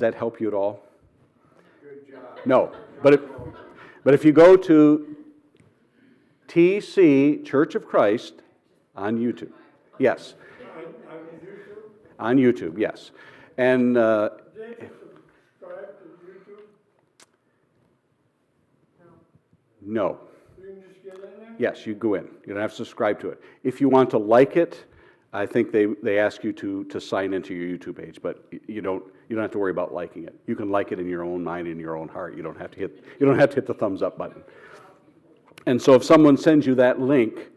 that help you at all? No, but if you go to TC Church of Christ on YouTube, yes, on YouTube, yes, and no. Yes, you go in. You don't have to subscribe to it. If you want to like it, I think they ask you to sign into your YouTube page, but you don't have to worry about liking it. You can like it in your own mind, in your own heart. You don't have to hit the thumbs up button. And so if someone sends you that link,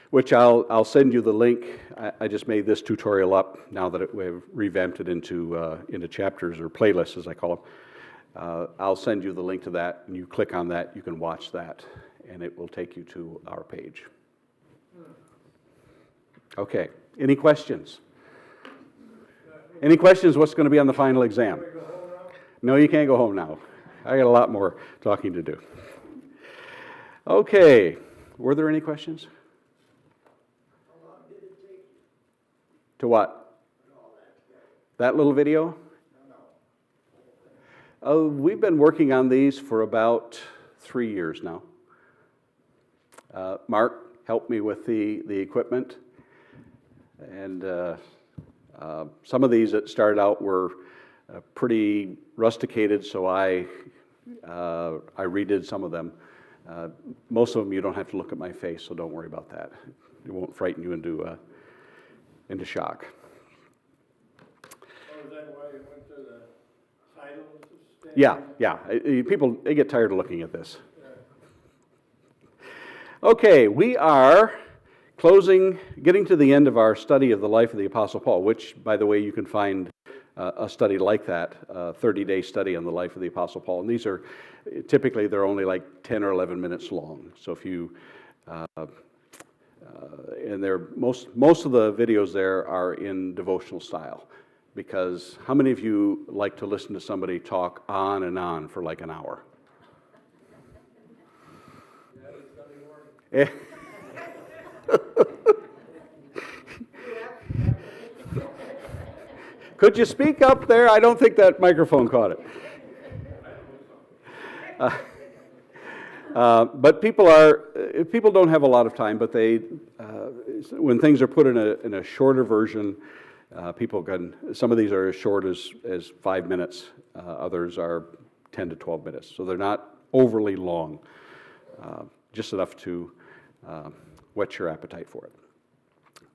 which I'll send you the link. I just made this tutorial up now that we've revamped it into chapters or playlists, as I call them. I'll send you the link to that, and you click on that, you can watch that, and it will take you to our page. Okay, any questions? Any questions? What's going to be on the final exam? No, you can't go home now. I got a lot more talking to do. Okay, were there any questions? How long did it take you? To what? That little video? We've been working on these for about 3 years now. Mark helped me with the equipment, and some of these that started out were pretty rusticated, so I redid some of them. Most of them you don't have to look at my face, so don't worry about that. It won't frighten you into shock. Oh, is that why you went to the titles? Yeah. People, they get tired of looking at this. Okay, we are getting to the end of our study of the life of the Apostle Paul, which, by the way, you can find a study like that, a 30-day study on the life of the Apostle Paul. And these are, typically, they're only like 10 or 11 minutes long. So if you, and most of the videos there are in devotional style, because how many of you like to listen to somebody talk on and on for like an hour? Yeah, Could you speak up there? I don't think that microphone caught it. But people don't have a lot of time, but when things are put in a shorter version, some of these are as short as 5 minutes, others are 10 to 12 minutes. So they're not overly long, just enough to whet your appetite for it.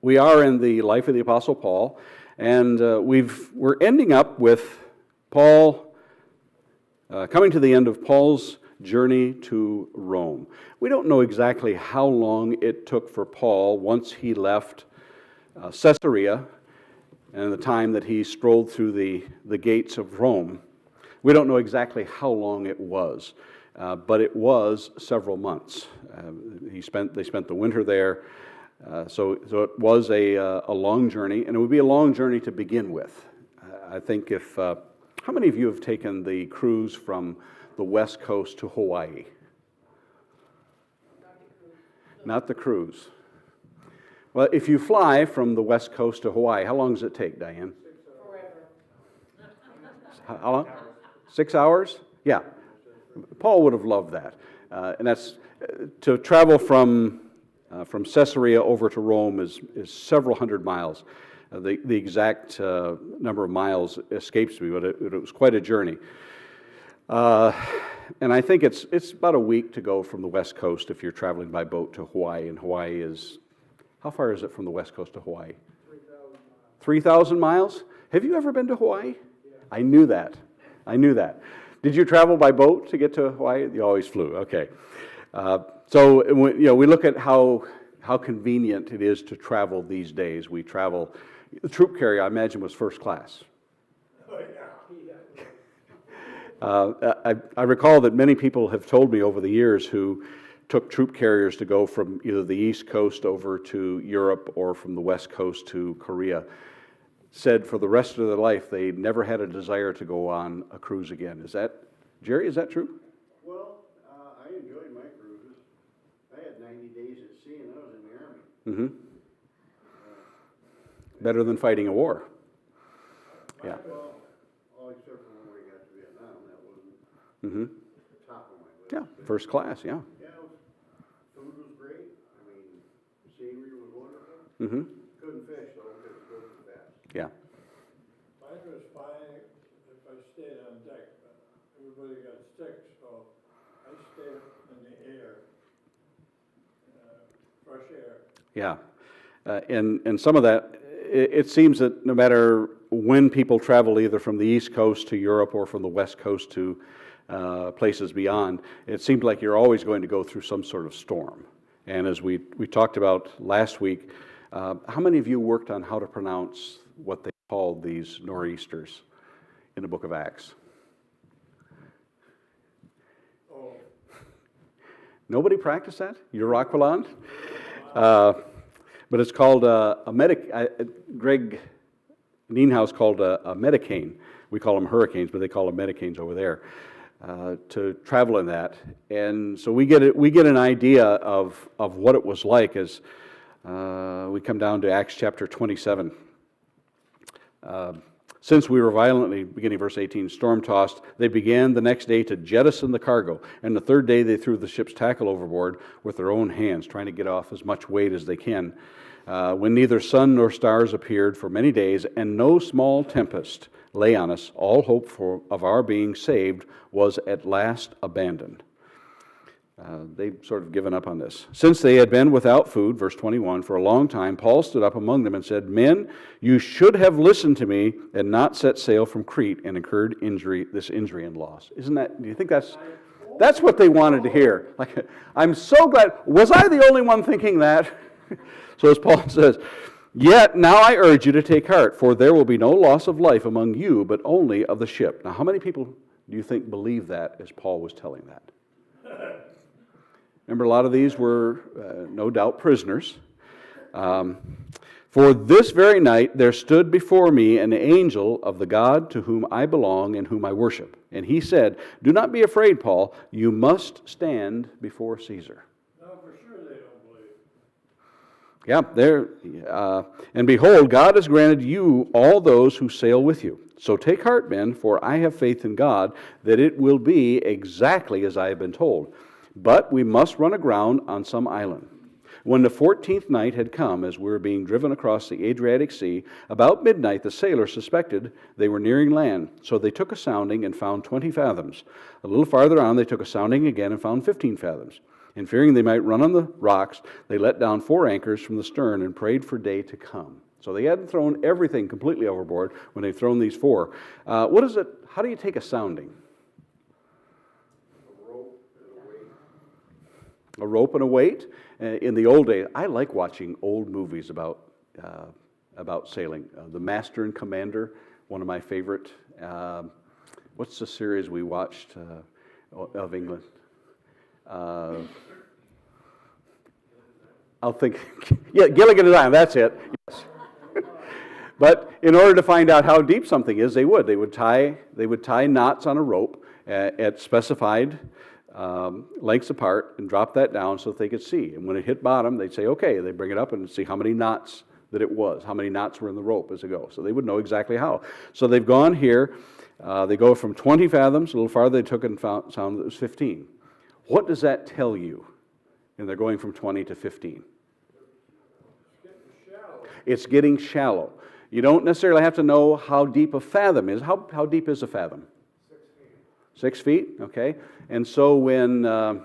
We are in the life of the Apostle Paul, and we're ending up with Paul, coming to the end of Paul's journey to Rome. We don't know exactly how long it took for Paul once he left Caesarea and the time that he strolled through the gates of Rome. We don't know exactly how long it was, but it was several months. They spent the winter there. So it was a long journey, and it would be a long journey to begin with. I think how many of you have taken the cruise from the West Coast to Hawaii? Not the cruise. Well, if you fly from the West Coast to Hawaii, how long does it take, Diane? Forever. How long? 6 hours? Yeah. Paul would have loved that. And that's to travel from Caesarea over to Rome is several hundred miles. The exact number of miles escapes me, but it was quite a journey. And I think it's about a week to go from the West Coast if you're traveling by boat to Hawaii. And Hawaii is, how far is it from the West Coast to Hawaii? 3,000 miles. Have you ever been to Hawaii? Yeah. I knew that. Did you travel by boat to get to Hawaii? You always flew. Okay. So we look at how convenient it is to travel these days. We travel. The troop carrier, I imagine, was first class. Oh, yeah. I recall that many people have told me over the years who took troop carriers to go from either the East Coast over to Europe or from the West Coast to Korea, said for the rest of their life they never had a desire to go on a cruise again. Jerry, is that true? Well, I enjoyed my cruises. I had 90 days at sea and I was in the Army. Mm-hmm. Better than fighting a war. Yeah. Well, all except for when Mm-hmm. top of my list. Yeah, first class, yeah. Yeah, food was great. I mean, the scenery was wonderful. Mm-hmm. Couldn't fish though, because it goes too fast. Yeah. Mine was fine if I stayed on deck, but everybody got sick, so I stayed in the air, fresh air. Yeah. And some of that, it seems that no matter when people travel either from the East Coast to Europe or from the West Coast to places beyond, it seems like you're always going to go through some sort of storm. And as we talked about last week, how many of you worked on how to pronounce what they called these nor'easters in the book of Acts? Oh, Nobody practiced that? Euraquilon? But it's called Greg Nienhaus called a medicane. We call them hurricanes, but they call them medicanes over there, to travel in that. And so we get an idea of what it was like as we come down to Acts chapter 27. Since we were violently, beginning verse 18, storm-tossed, they began the next day to jettison the cargo. And the third day they threw the ship's tackle overboard with their own hands, trying to get off as much weight as they can. When neither sun nor stars appeared for many days, and no small tempest lay on us, all hope of our being saved was at last abandoned. They've sort of given up on this. Since they had been without food, verse 21, for a long time, Paul stood up among them and said, "Men, you should have listened to me and not set sail from Crete and incurred this injury and loss." Isn't that, do you think that's what they wanted to hear? Like, I'm so glad. Was I the only one thinking that? So as Paul says, "Yet now I urge you to take heart, for there will be no loss of life among you, but only of the ship." Now, how many people do you think believe that as Paul was telling that? Remember, a lot of these were no doubt prisoners. "For this very night there stood before me an angel of the God to whom I belong and whom I worship. And he said, 'Do not be afraid, Paul. You must stand before Caesar.'" no, for sure they don't believe. Yeah, "and behold, God has granted you all those who sail with you. So take heart, men, for I have faith in God that it will be exactly as I have been told. But we must run aground on some island." When the 14th night had come, as we were being driven across the Adriatic Sea, about midnight the sailors suspected they were nearing land. So they took a sounding and found 20 fathoms. A little farther on they took a sounding again and found 15 fathoms. And fearing they might run on the rocks, they let down 4 anchors from the stern and prayed for day to come. So they hadn't thrown everything completely overboard when they'd thrown these 4. What is it? How do you take a sounding? A rope and a weight. In the old days, I like watching old movies about sailing. The Master and Commander, one of my favorite. What's the series we watched of England? I'll think. Yeah, Gilligan's Island. That's it. Yes. But in order to find out how deep something is, they would tie knots on a rope at specified lengths apart and drop that down so that they could see. And when it hit bottom, they'd say, okay, they bring it up and see how many knots that it was, how many knots were in the rope as it goes. So they would know exactly how. So they've gone here. They go from 20 fathoms, a little farther they took it and found that it was 15. What does that tell you? And they're going from 20 to 15. It's getting shallow. You don't necessarily have to know how deep a fathom is. How deep is a fathom? 6 feet, okay. And so when I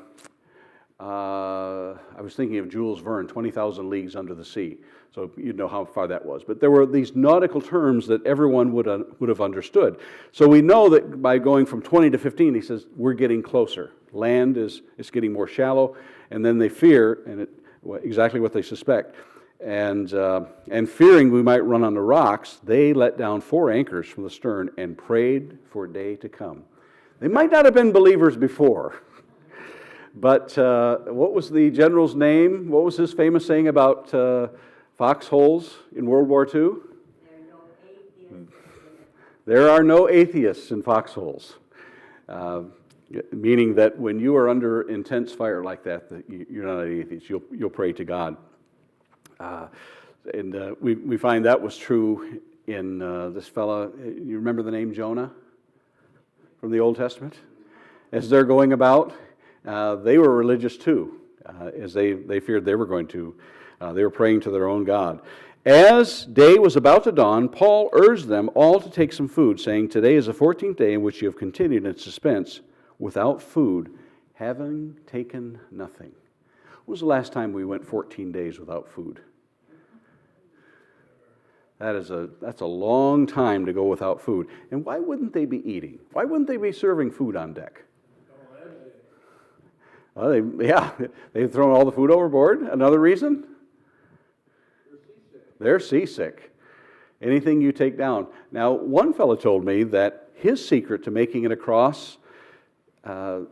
was thinking of Jules Verne, 20,000 Leagues Under the Sea. So you'd know how far that was. But there were these nautical terms that everyone would have understood. So we know that by going from 20 to 15, he says, we're getting closer. Land is getting more shallow. And then they fear, and exactly what they suspect. And fearing we might run on the rocks, they let down 4 anchors from the stern and prayed for day to come. They might not have been believers before, but what was the general's name? What was his famous saying about foxholes in World War II? There are no atheists in foxholes. Meaning that when you are under intense fire like that you're not an atheist. You'll pray to God. And we find that was true in this fella. You remember the name Jonah from the Old Testament? as they're going about, they were religious too, as they feared they were going to. They were praying to their own God. As day was about to dawn, Paul urged them all to take some food, saying, "Today is the 14th day in which you have continued in suspense without food, having taken nothing." When was the last time we went 14 days without food? That's a long time to go without food. And why wouldn't they be eating? Why wouldn't they be serving food on deck? Well, they've thrown all the food overboard. Another reason? They're seasick. Anything you take down. Now, one fellow told me that his secret to making it across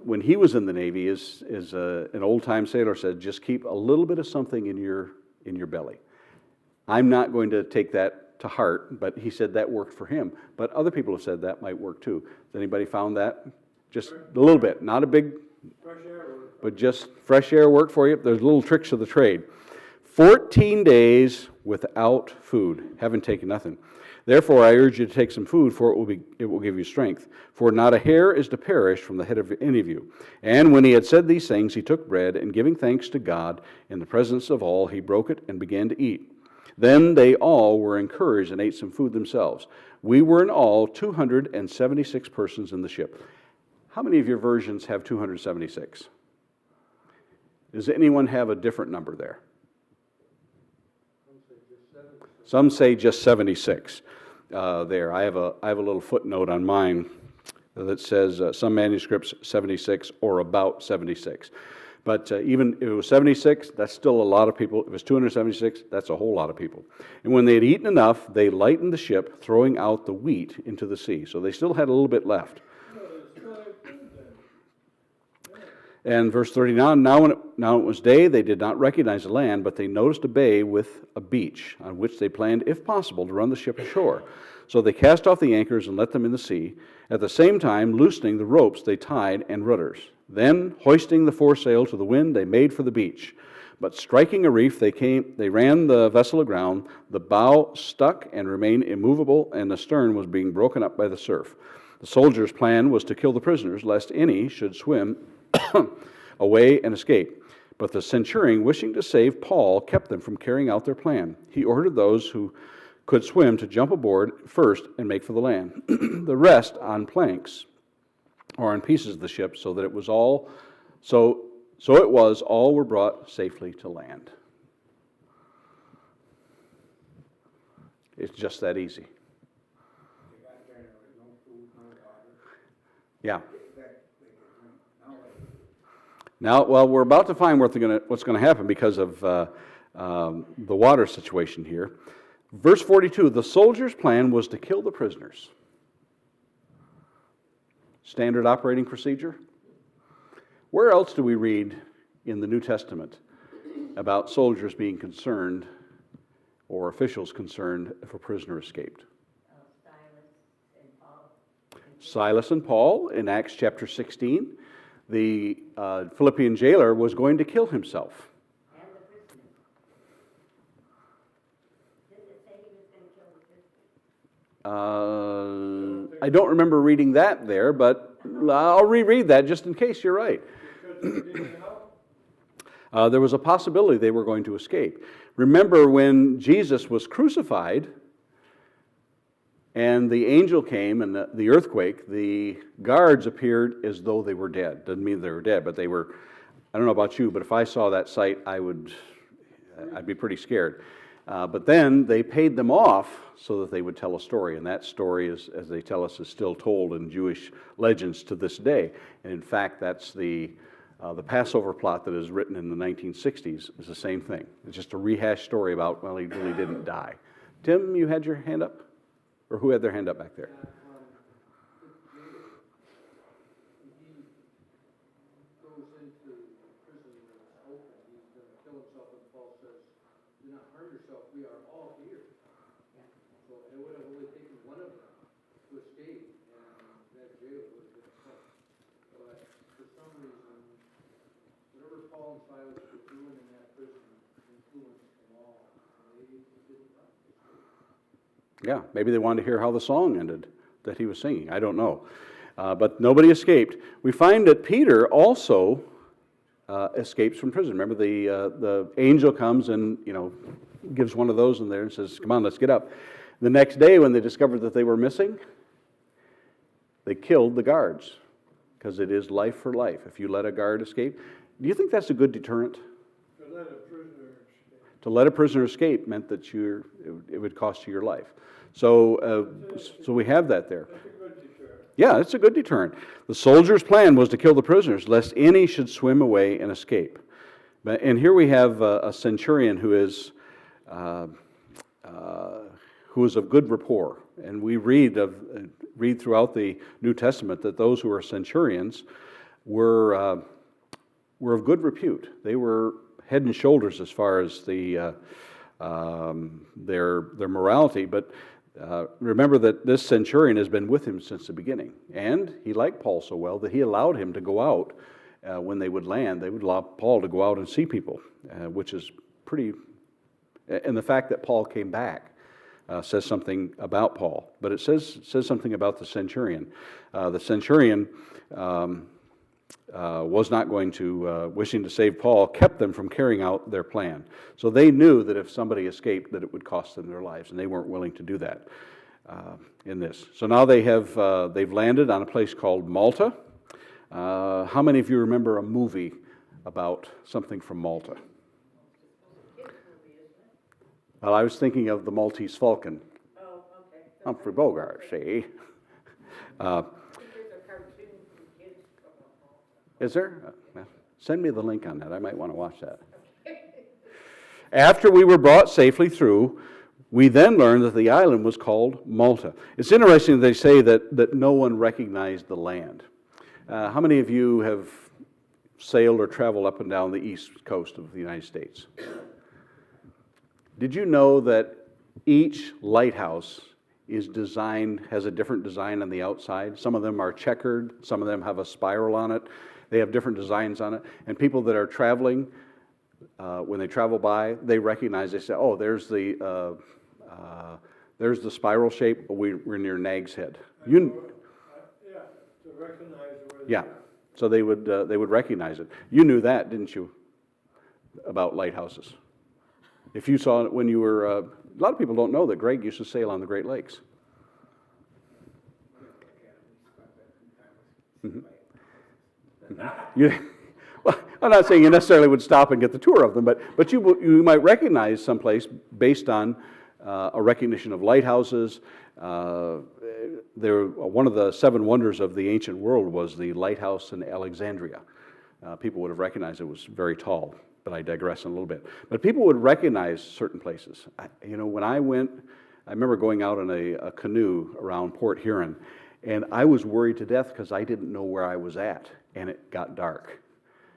when he was in the Navy is an old-time sailor said, just keep a little bit of something in your belly. I'm not going to take that to heart, but he said that worked for him. But other people have said that might work too. Has anybody found that? Just a little bit, not a big, but just fresh air worked for you. There's little tricks of the trade. 14 days without food, haven't taken nothing. Therefore, I urge you to take some food, for it will give you strength. For not a hair is to perish from the head of any of you. And when he had said these things, he took bread, and giving thanks to God in the presence of all, he broke it and began to eat. Then they all were encouraged and ate some food themselves. We were in all 276 persons in the ship. How many of your versions have 276? Does anyone have a different number there? Some say just 76 there. I have a little footnote on mine that says some manuscripts 76 or about 76. But even if it was 76, that's still a lot of people. If it was 276, that's a whole lot of people. And when they had eaten enough, they lightened the ship, throwing out the wheat into the sea. So they still had a little bit left. And verse 39, now it was day, they did not recognize the land, but they noticed a bay with a beach, on which they planned, if possible, to run the ship ashore. So they cast off the anchors and let them in the sea, at the same time loosening the ropes they tied and rudders. Then, hoisting the foresail to the wind, they made for the beach. But striking a reef, they ran the vessel aground. The bow stuck and remained immovable, and the stern was being broken up by the surf. The soldiers' plan was to kill the prisoners, lest any should swim away and escape. But the centurion, wishing to save Paul, kept them from carrying out their plan. He ordered those who could swim to jump aboard first and make for the land, the rest on planks or on pieces of the ship, so that it was all all were brought safely to land. It's just that easy. Yeah. Now, well, we're about to find what's going to happen because of the water situation here. Verse 42, the soldiers' plan was to kill the prisoners. Standard operating procedure. Where else do we read in the New Testament about soldiers being concerned or officials concerned if a prisoner escaped? Silas and Paul in Acts chapter 16. The Philippian jailer was going to kill himself. And the prisoner. Didn't it say he was going to kill the prisoner? I don't remember reading that there, but I'll reread that just in case you're right. There was a possibility they were going to escape. Remember when Jesus was crucified and the angel came and the earthquake, the guards appeared as though they were dead. Doesn't mean they were dead, but they were, I don't know about you, but if I saw that sight, I'd be pretty scared. But then they paid them off so that they would tell a story, and that story, as they tell us, is still told in Jewish legends to this day. And in fact, that's the Passover plot that is written in the 1960s is the same thing. It's just a rehashed story about, well, he really didn't die. Tim, you had your hand up? Or who had their hand up back there? Yeah, maybe they wanted to hear how the song ended that he was singing. I don't know. But nobody escaped. We find that Peter also escapes from prison. Remember, the angel comes and, gives one of those in there and says, come on, let's get up. The next day, when they discovered that they were missing, they killed the guards, because it is life for life. If you let a guard escape, do you think that's a good deterrent? To let a prisoner escape. To let a prisoner escape meant that it would cost you your life. So we have that there. That's a good deterrent. Yeah, it's a good deterrent. The soldiers' plan was to kill the prisoners, lest any should swim away and escape. And here we have a centurion who is of good rapport. And we read throughout the New Testament that those who are centurions were of good repute. They were head and shoulders as far as their morality. But remember that this centurion has been with him since the beginning. And he liked Paul so well that he allowed him to go out when they would land. They would allow Paul to go out and see people, which is pretty... And the fact that Paul came back says something about Paul. But it says something about the centurion. The centurion was not going to, wishing to save Paul, kept them from carrying out their plan. So they knew that if somebody escaped, that it would cost them their lives, and they weren't willing to do that in this. So now they've landed on a place called Malta. How many of you remember a movie about something from Malta? Well, I was thinking of the Maltese Falcon. Oh, okay. Humphrey Bogart, see? There's a cartoon for kids from Is there? Send me the link on that. I might want to watch that. After we were brought safely through, we then learned that the island was called Malta. It's interesting that they say that no one recognized the land. How many of you have sailed or traveled up and down the east coast of the United States? Did you know that each lighthouse has a different design on the outside? Some of them are checkered, some of them have a spiral on it. They have different designs on it. And people that are traveling, when they travel by, they recognize, they say, oh, there's the spiral shape, we're near Nag's Head. Yeah, to recognize where Yeah, they are. so they would recognize it. You knew that, didn't you, about lighthouses? If you saw it when you were, a lot of people don't know that Greg used to sail on the Great Lakes. Well, I'm not saying you necessarily would stop and get the tour of them, but you might recognize someplace based on a recognition of lighthouses. One of the seven wonders of the ancient world was the lighthouse in Alexandria. People would have recognized it was very tall, but I digress a little bit. But people would recognize certain places. When I went, I remember going out in a canoe around Port Huron, and I was worried to death because I didn't know where I was at, and it got dark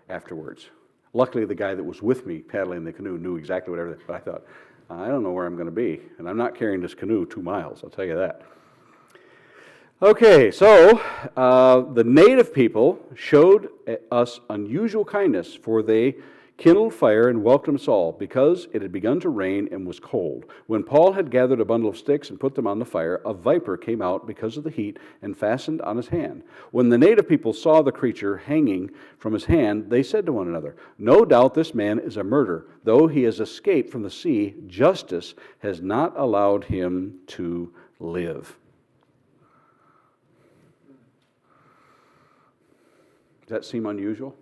afterwards. Luckily, the guy that was with me paddling the canoe knew exactly what everything, but I thought, I don't know where I'm going to be, and I'm not carrying this canoe 2 miles, I'll tell you that. Okay, so the native people showed us unusual kindness, for they kindled fire and welcomed us all, because it had begun to rain and was cold. When Paul had gathered a bundle of sticks and put them on the fire, a viper came out because of the heat and fastened on his hand. When the native people saw the creature hanging from his hand, they said to one another, "No doubt this man is a murderer. Though he has escaped from the sea, justice has not allowed him to live." Does that seem unusual?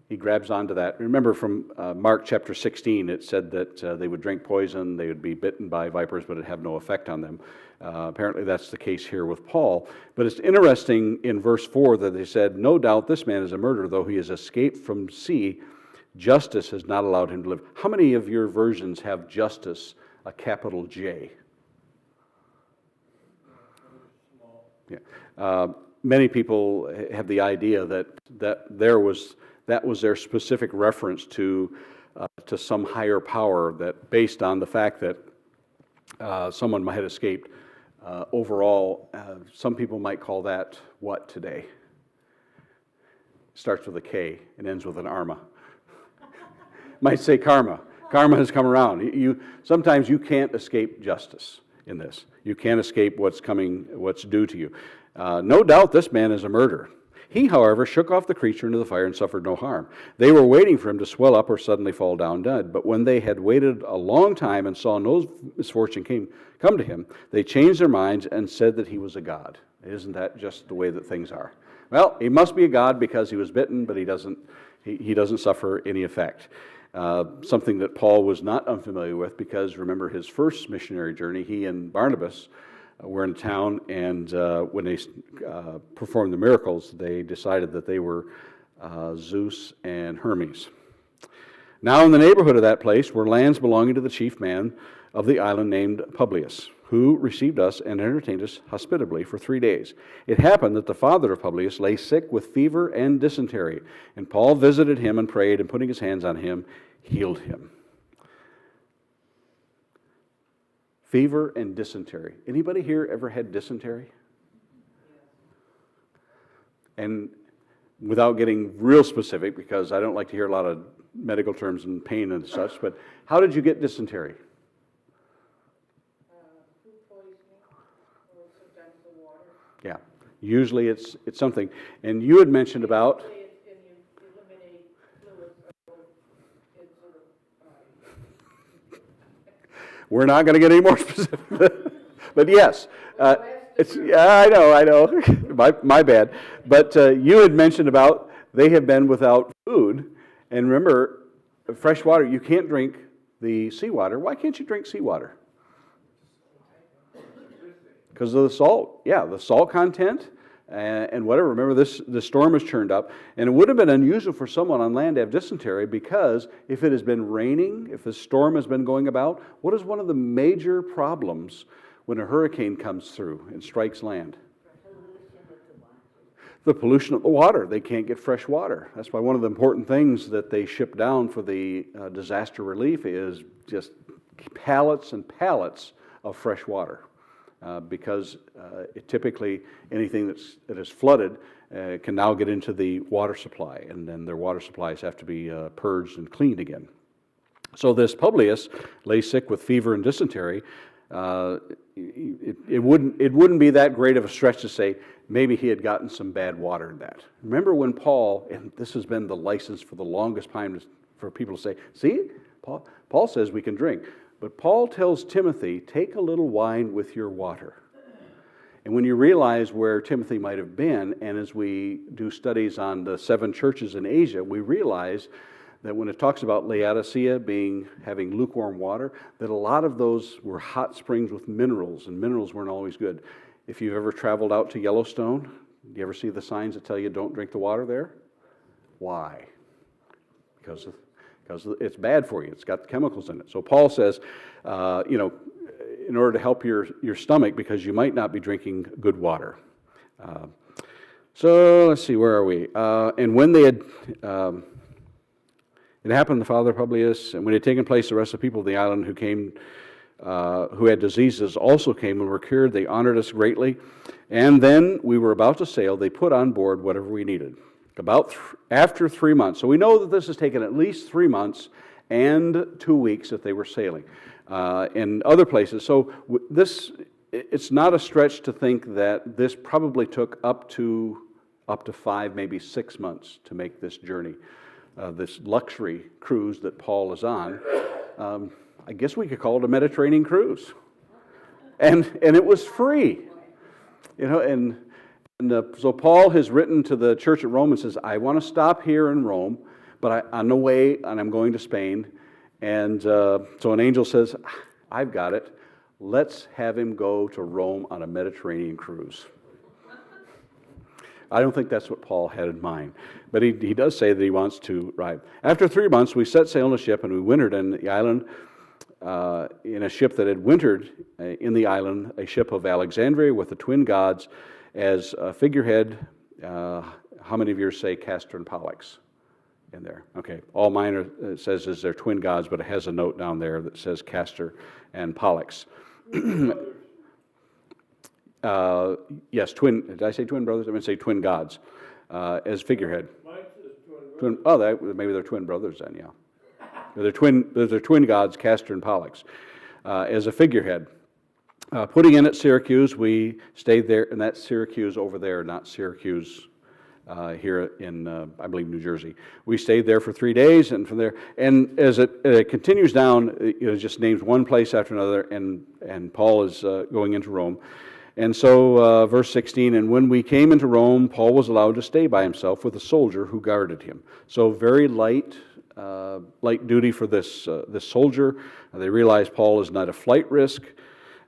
He grabs onto that. Remember from Mark chapter 16, it said that they would drink poison, they would be bitten by vipers, but it would have no effect on them. Apparently that's the case here with Paul. But it's interesting in verse 4 that they said, "No doubt this man is a murderer, though he has escaped from sea, justice has not allowed him to live." How many of your versions have justice, a capital J? Yeah. Many people have the idea that that was their specific reference to some higher power, that based on the fact that someone might have escaped. Overall, some people might call that what today? Starts with a K and ends with an arma. Might say karma. Karma has come around. Sometimes you can't escape justice in this. You can't escape what's due to you. No doubt this man is a murderer. He, however, shook off the creature into the fire and suffered no harm. They were waiting for him to swell up or suddenly fall down dead. But when they had waited a long time and saw no misfortune come to him, they changed their minds and said that he was a god. Isn't that just the way that things are? Well, he must be a god because he was bitten, but he doesn't suffer any effect. Something that Paul was not unfamiliar with, because remember his first missionary journey, he and Barnabas were in town, and when they performed the miracles, they decided that they were Zeus and Hermes. Now in the neighborhood of that place were lands belonging to the chief man of the island named Publius, who received us and entertained us hospitably for 3 days. It happened that the father of Publius lay sick with fever and dysentery, and Paul visited him and prayed, and putting his hands on him, healed him. Fever and dysentery. Anybody here ever had dysentery? And without getting real specific, because I don't like to hear a lot of medical terms and pain and such, but how did you get dysentery? Food poisoning, or sometimes the water. Yeah, usually it's something. And you had mentioned about, Usually it's, and you eliminate fluids, so it's sort of, we're not going to get any more specific, but yes, yeah, I know, my bad. But you had mentioned about they have been without food, and remember, fresh water, you can't drink the seawater. Why can't you drink seawater? Because of the salt. Yeah, the salt content and whatever. Remember, the storm has churned up, and it would have been unusual for someone on land to have dysentery, because if it has been raining, if the storm has been going about, what is one of the major problems when a hurricane comes through and strikes land? The pollution of the water. They can't get fresh water. That's why one of the important things that they ship down for the disaster relief is just pallets and pallets of fresh water. Because typically anything that is flooded can now get into the water supply, and then their water supplies have to be purged and cleaned again. So this Publius lay sick with fever and dysentery. It wouldn't be that great of a stretch to say maybe he had gotten some bad water in that. Remember when Paul, and this has been the license for the longest time for people to say, see, Paul says we can drink. But Paul tells Timothy, take a little wine with your water. And when you realize where Timothy might have been, and as we do studies on the 7 churches in Asia, we realize that when it talks about Laodicea having lukewarm water, that a lot of those were hot springs with minerals, and minerals weren't always good. If you've ever traveled out to Yellowstone, do you ever see the signs that tell you don't drink the water there? Why? Because it's bad for you. It's got chemicals in it. So Paul says, in order to help your stomach, because you might not be drinking good water. So let's see, where are we? And when they had, it happened, the father of Publius, and when it had taken place, the rest of the people of the island who had diseases also came and were cured. They honored us greatly. And then we were about to sail. They put on board whatever we needed. After 3 months. So we know that this has taken at least 3 months and 2 weeks that they were sailing in other places. So it's not a stretch to think that this probably took up to 5, maybe 6 months to make this journey, this luxury cruise that Paul is on. I guess we could call it a Mediterranean cruise, and it was free, and so Paul has written to the church at Rome and says, I want to stop here in Rome, but I'm away and I'm going to Spain. And so an angel says, I've got it. Let's have him go to Rome on a Mediterranean cruise. I don't think that's what Paul had in mind, but he does say that he wants to ride. After 3 months, we set sail on a ship, and we wintered in the island in a ship that had wintered in the island, a ship of Alexandria with the twin gods as a figurehead. How many of you say Castor and Pollux in there? Okay, all mine says is they're twin gods, but it has a note down there that says Castor and Pollux. Yes, twin. Did I say twin brothers? I meant to say twin gods as figurehead. Mine says twin. Maybe they're twin brothers then. Yeah, they're twin gods, Castor and Pollux, as a figurehead. Putting in at Syracuse, we stayed there, and that's Syracuse over there, not Syracuse here in, I believe, New Jersey. We stayed there for 3 days, and from there, and as it continues down, it just names one place after another, and Paul is going into Rome. And so, verse 16, and when we came into Rome, Paul was allowed to stay by himself with a soldier who guarded him. So very light duty for this soldier. They realized Paul is not a flight risk.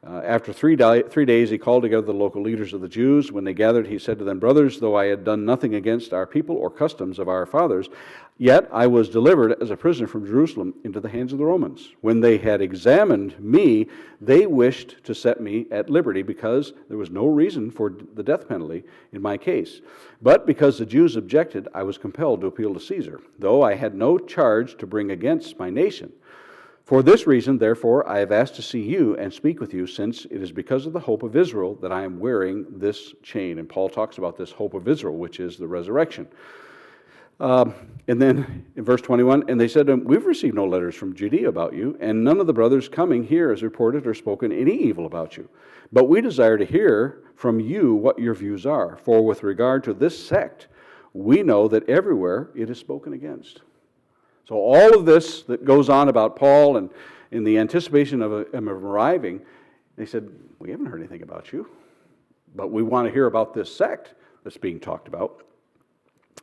After 3 days, he called together the local leaders of the Jews. When they gathered, he said to them, brothers, though I had done nothing against our people or customs of our fathers, yet I was delivered as a prisoner from Jerusalem into the hands of the Romans. When they had examined me, they wished to set me at liberty because there was no reason for the death penalty in my case. But because the Jews objected, I was compelled to appeal to Caesar, though I had no charge to bring against my nation. For this reason, therefore, I have asked to see you and speak with you, since it is because of the hope of Israel that I am wearing this chain. And Paul talks about this hope of Israel, which is the resurrection. And then in verse 21, and they said to him, we've received no letters from Judea about you, and none of the brothers coming here has reported or spoken any evil about you. But we desire to hear from you what your views are. For with regard to this sect, we know that everywhere it is spoken against. So all of this that goes on about Paul and in the anticipation of him arriving, they said, we haven't heard anything about you, but we want to hear about this sect that's being talked about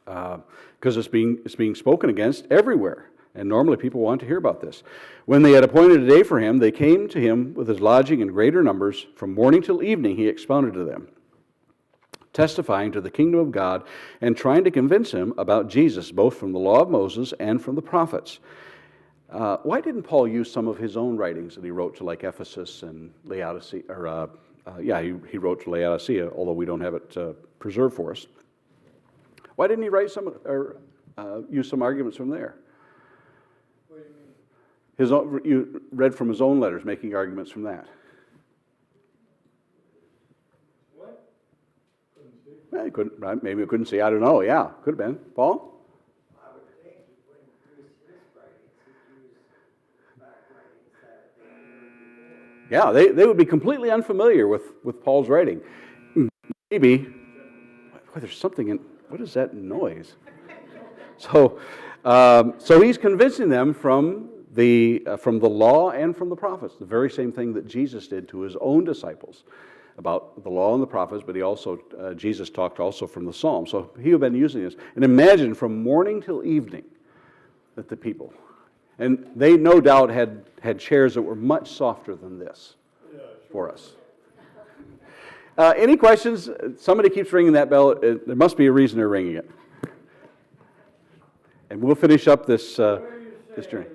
because it's being spoken against everywhere. And normally people want to hear about this. When they had appointed a day for him, they came to him with his lodging in greater numbers. From morning till evening he expounded to them, testifying to the kingdom of God and trying to convince him about Jesus, both from the law of Moses and from the prophets. Why didn't Paul use some of his own writings that he wrote to like Ephesus and Laodicea? He wrote to Laodicea, although we don't have it preserved for us. Why didn't he write some or use some arguments from there? What do you mean? You read from his own letters, making arguments from that. What? Couldn't see. Well, he couldn't, right? Maybe he couldn't see. I don't know. Yeah, could have been. Paul? I would think he wouldn't use his writings, he'd use back writings that Yeah, they would be completely unfamiliar with Paul's writing. Maybe, boy, there's something in, what is that noise? So he's convincing them from the law and from the prophets, the very same thing that Jesus did to his own disciples about the law and the prophets, but he also, Jesus talked also from the Psalms. So he had been using this. And imagine from morning till evening that the people, and they no doubt had chairs that were much softer than this for us. Any questions? Somebody keeps ringing that bell. There must be a reason they're ringing it. And we'll finish up this Where you this say journey.